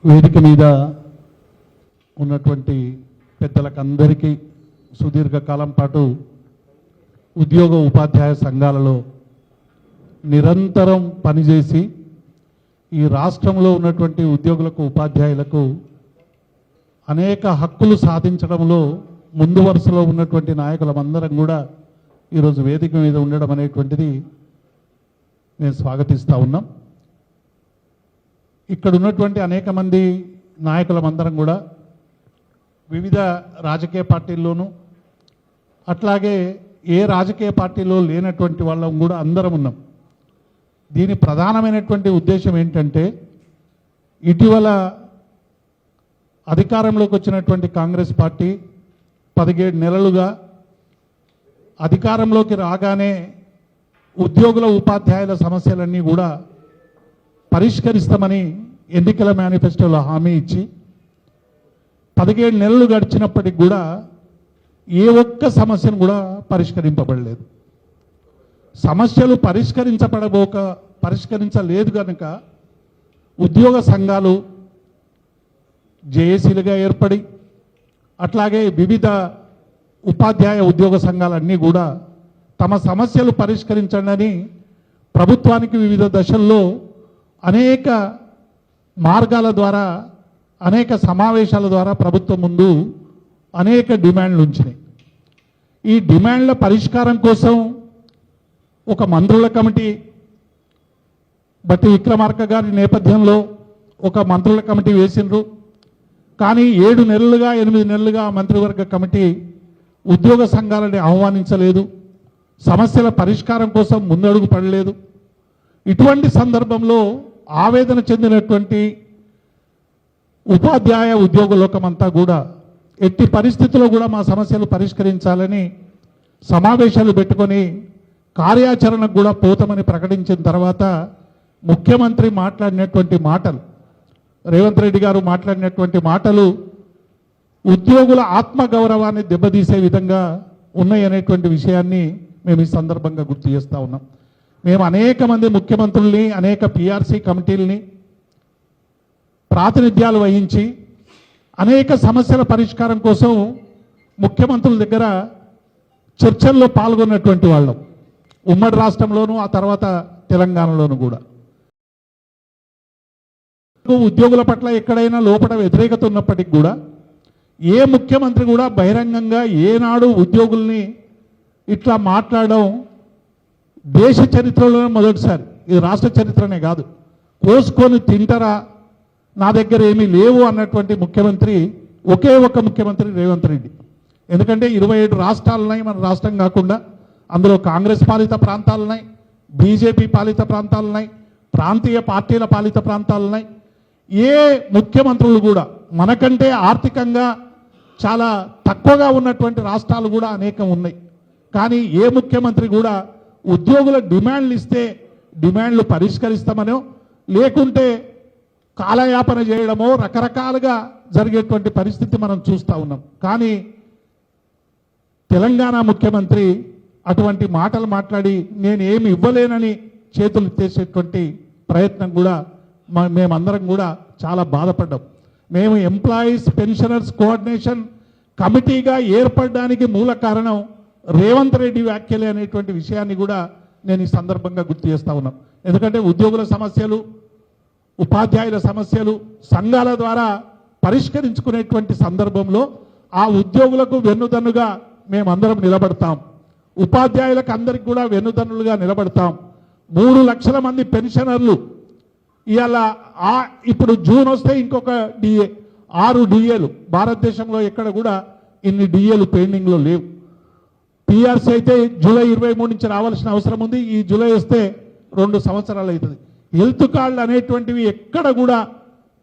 వేదిక మీద ఉన్నటువంటి పెద్దలకందరికీ సుదీర్ఘకాలం పాటు ఉద్యోగ ఉపాధ్యాయ సంఘాలలో నిరంతరం పనిచేసి ఈ రాష్ట్రంలో ఉన్నటువంటి ఉద్యోగులకు ఉపాధ్యాయులకు అనేక హక్కులు సాధించడంలో ముందు వరుసలో ఉన్నటువంటి నాయకులందరం కూడా ఈరోజు వేదిక మీద ఉండడం అనేటువంటిది నేను స్వాగతిస్తూ ఉన్నాం. ఇక్కడ ఉన్నటువంటి అనేక మంది నాయకులమందరం కూడా వివిధ రాజకీయ పార్టీల్లోనూ అట్లాగే ఏ రాజకీయ పార్టీలో లేనటువంటి వాళ్ళం కూడా అందరం ఉన్నాం. దీని ప్రధానమైనటువంటి ఉద్దేశం ఏంటంటే ఇటీవల అధికారంలోకి వచ్చినటువంటి కాంగ్రెస్ పార్టీ 17 నెలలుగా అధికారంలోకి రాగానే ఉద్యోగుల ఉపాధ్యాయుల సమస్యలన్నీ కూడా పరిష్కరిస్తామని ఎన్నికల మేనిఫెస్టోలో హామీ ఇచ్చి 17 నెలలు గడిచినప్పటికి కూడా ఏ ఒక్క సమస్యను కూడా పరిష్కరింపబడలేదు. సమస్యలు పరిష్కరించలేదు కనుక ఉద్యోగ సంఘాలు జేఏసీలుగా ఏర్పడి అట్లాగే వివిధ ఉపాధ్యాయ ఉద్యోగ సంఘాలన్నీ కూడా తమ సమస్యలు పరిష్కరించండి ప్రభుత్వానికి వివిధ దశల్లో అనేక మార్గాల ద్వారా అనేక సమావేశాల ద్వారా ప్రభుత్వం ముందు అనేక డిమాండ్లు ఉంచినాయి. ఈ డిమాండ్ల పరిష్కారం కోసం ఒక మంత్రుల కమిటీ బట్టి విక్రమార్క గారి నేపథ్యంలో ఒక మంత్రుల కమిటీ వేసిండ్రు. కానీ 7 నెలలుగా 8 నెలలుగా మంత్రివర్గ కమిటీ ఉద్యోగ సంఘాలని ఆహ్వానించలేదు, సమస్యల పరిష్కారం కోసం ముందడుగు పడలేదు. ఇటువంటి సందర్భంలో ఆవేదన చెందినటువంటి ఉపాధ్యాయ ఉద్యోగ లోకమంతా కూడా ఎట్టి పరిస్థితుల్లో కూడా మా సమస్యలు పరిష్కరించాలని సమావేశాలు పెట్టుకొని కార్యాచరణకు కూడా పోతామని ప్రకటించిన తర్వాత ముఖ్యమంత్రి మాట్లాడినటువంటి మాటలు, రేవంత్ రెడ్డి గారు మాట్లాడినటువంటి మాటలు ఉద్యోగుల ఆత్మగౌరవాన్ని దెబ్బతీసే విధంగా ఉన్నాయనేటువంటి విషయాన్ని మేము ఈ సందర్భంగా గుర్తు చేస్తూ ఉన్నాం. మేము అనేక మంది ముఖ్యమంత్రుల్ని అనేక పిఆర్సీ కమిటీలని ప్రాతినిధ్యాలు వహించి అనేక సమస్యల పరిష్కారం కోసం ముఖ్యమంత్రుల దగ్గర చర్చల్లో పాల్గొన్నటువంటి వాళ్ళం, ఉమ్మడి రాష్ట్రంలోనూ ఆ తర్వాత తెలంగాణలోనూ కూడా. ఉద్యోగుల పట్ల ఎక్కడైనా లోపల వ్యతిరేకత ఉన్నప్పటికీ కూడా ఏ ముఖ్యమంత్రి కూడా బహిరంగంగా ఏనాడు ఉద్యోగుల్ని ఇట్లా మాట్లాడడం దేశ చరిత్రలోనే మొదటిసారి. ఇది రాష్ట్ర చరిత్రనే కాదు, కోసుకొని తింటారా నా దగ్గర ఏమీ లేవు అన్నటువంటి ముఖ్యమంత్రి ఒకే ఒక్క ముఖ్యమంత్రి రేవంత్ రెడ్డి. ఎందుకంటే 27 రాష్ట్రాలు ఉన్నాయి మన రాష్ట్రం కాకుండా. అందులో కాంగ్రెస్ పాలిత ప్రాంతాలు ఉన్నాయి, బీజేపీ పాలిత ప్రాంతాలు ఉన్నాయి, ప్రాంతీయ పార్టీల పాలిత ప్రాంతాలు ఉన్నాయి. ఏ ముఖ్యమంత్రులు కూడా మనకంటే ఆర్థికంగా చాలా తక్కువగా ఉన్నటువంటి రాష్ట్రాలు కూడా అనేకం ఉన్నాయి. కానీ ఏ ముఖ్యమంత్రి కూడా ఉద్యోగుల డిమాండ్లు ఇస్తే డిమాండ్లు పరిష్కరిస్తామనో లేకుంటే కాలయాపన చేయడమో రకరకాలుగా జరిగేటువంటి పరిస్థితి మనం చూస్తూ ఉన్నాం. కానీ తెలంగాణ ముఖ్యమంత్రి అటువంటి మాటలు మాట్లాడి నేను ఏమి ఇవ్వలేనని చేతులు ఎత్తేసేటువంటి ప్రయత్నం కూడా మేమందరం కూడా చాలా బాధపడ్డాం. మేము ఎంప్లాయీస్ పెన్షనర్స్ కోఆర్డినేషన్ కమిటీగా ఏర్పడడానికి మూల కారణం రేవంత్ రెడ్డి వ్యాఖ్యలే అనేటువంటి విషయాన్ని కూడా నేను ఈ సందర్భంగా గుర్తు చేస్తూ ఉన్నాం. ఎందుకంటే ఉద్యోగుల సమస్యలు ఉపాధ్యాయుల సమస్యలు సంఘాల ద్వారా పరిష్కరించుకునేటువంటి సందర్భంలో ఆ ఉద్యోగులకు వెన్నుదన్నుగా మేమందరం నిలబడతాం, ఉపాధ్యాయులకు అందరికి కూడా వెన్నుదన్నులుగా నిలబడతాం. 3 లక్షల మంది పెన్షనర్లు ఇవాళ ఇప్పుడు జూన్ వస్తే ఇంకొక డిఏ 6 డిఏలు భారతదేశంలో ఎక్కడ కూడా ఇన్ని డిఏలు పెండింగ్లో లేవు. పిఆర్సీ అయితే జూలై 23 నుంచి రావాల్సిన అవసరం ఉంది. ఈ జూలై వస్తే 2 సంవత్సరాలు అవుతుంది. హెల్త్ కార్డులు అనేటువంటివి ఎక్కడ కూడా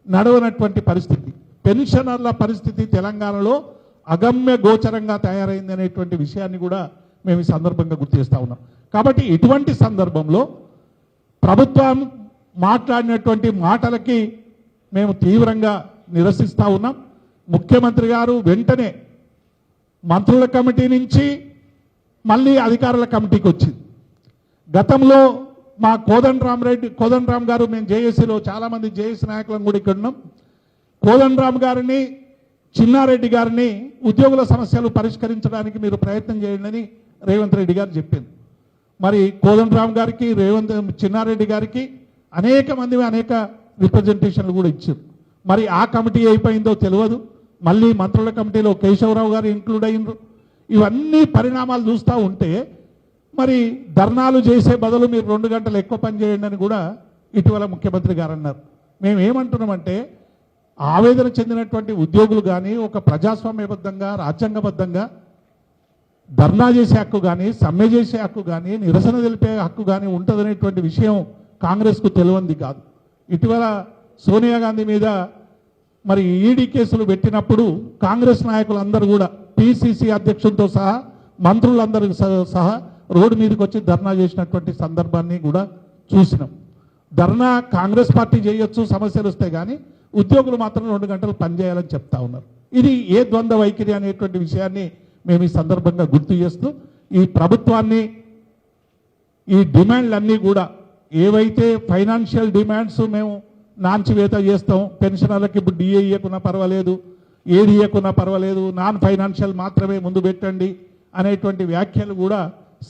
నడవనటువంటి పరిస్థితి. పెన్షనర్ల పరిస్థితి తెలంగాణలో అగమ్య గోచరంగా తయారైంది అనేటువంటి విషయాన్ని కూడా మేము ఈ సందర్భంగా గుర్తు చేస్తూ ఉన్నాం. కాబట్టి ఇటువంటి సందర్భంలో ప్రభుత్వం మాట్లాడినటువంటి మాటలకి మేము తీవ్రంగా నిరసిస్తూ ఉన్నాం. ముఖ్యమంత్రి గారు వెంటనే మంత్రుల కమిటీ నుంచి మళ్ళీ అధికారుల కమిటీకి వచ్చింది. గతంలో మా కోదండరామ్ గారు మేము జేఏసీలో చాలామంది జేఏసీ నాయకులను కూడా ఇక్కడ ఉన్నాం. కోదండరామ్ గారిని, చిన్నారెడ్డి గారిని ఉద్యోగుల సమస్యలు పరిష్కరించడానికి మీరు ప్రయత్నం చేయండి అని రేవంత్ రెడ్డి గారు చెప్పింది. మరి కోదండరామ్ గారికి, చిన్నారెడ్డి గారికి అనేక మంది అనేక రిప్రజెంటేషన్లు కూడా ఇచ్చారు. మరి ఆ కమిటీ అయిపోయిందో తెలియదు. మళ్ళీ మంత్రుల కమిటీలో కేశవరావు గారు ఇంక్లూడ్ అయినరు. ఇవన్నీ పరిణామాలు చూస్తూ ఉంటే మరి ధర్నాలు చేసే బదులు మీరు 2 గంటలు ఎక్కువ పని చేయండి అని కూడా ఇటీవల ముఖ్యమంత్రి గారు అన్నారు. మేము ఏమంటున్నామంటే ఆవేదన చెందినటువంటి ఉద్యోగులు కానీ ఒక ప్రజాస్వామ్యబద్ధంగా, రాజ్యాంగబద్ధంగా ధర్నా చేసే హక్కు కానీ, సమ్మె చేసే హక్కు కానీ, నిరసన తెలిపే హక్కు కానీ ఉంటుందనేటువంటి విషయం కాంగ్రెస్కు తెలియంది కాదు. ఇటీవల సోనియా గాంధీ మీద మరి ఈడీ కేసులు పెట్టినప్పుడు కాంగ్రెస్ నాయకులందరూ కూడా పిసిసి అధ్యక్షులతో సహా మంత్రులందరూ సహా రోడ్డు మీదకి వచ్చి ధర్నా చేసినటువంటి సందర్భాన్ని కూడా చూసినాం. ధర్నా కాంగ్రెస్ పార్టీ చేయొచ్చు, సమస్యలు వస్తాయి, కానీ ఉద్యోగులు మాత్రం 2 గంటలు పనిచేయాలని చెప్తా ఉన్నారు. ఇది ఏ ద్వంద్వ వైఖరి అనేటువంటి విషయాన్ని మేము ఈ సందర్భంగా గుర్తు చేస్తూ ఈ ప్రభుత్వాన్ని ఈ డిమాండ్లన్నీ కూడా ఏవైతే ఫైనాన్షియల్ డిమాండ్స్ మేము నాంచివేత చేస్తాం, పెన్షనర్లకు ఇప్పుడు డిఏ ఇవ్వకున్నా పర్వాలేదు, ఏది ఇవ్వకున్నా పర్వాలేదు, నాన్ ఫైనాన్షియల్ మాత్రమే ముందు పెట్టండి అనేటువంటి వ్యాఖ్యలు కూడా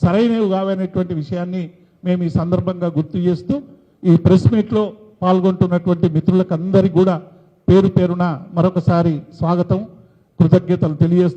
సరైనవి కావనేటువంటి విషయాన్ని మేము ఈ సందర్భంగా గుర్తు చేస్తూ ఈ ప్రెస్ మీట్లో పాల్గొంటున్నటువంటి మిత్రులకు అందరికీ కూడా పేరు పేరున మరొకసారి స్వాగతం, కృతజ్ఞతలు తెలియజేస్తూ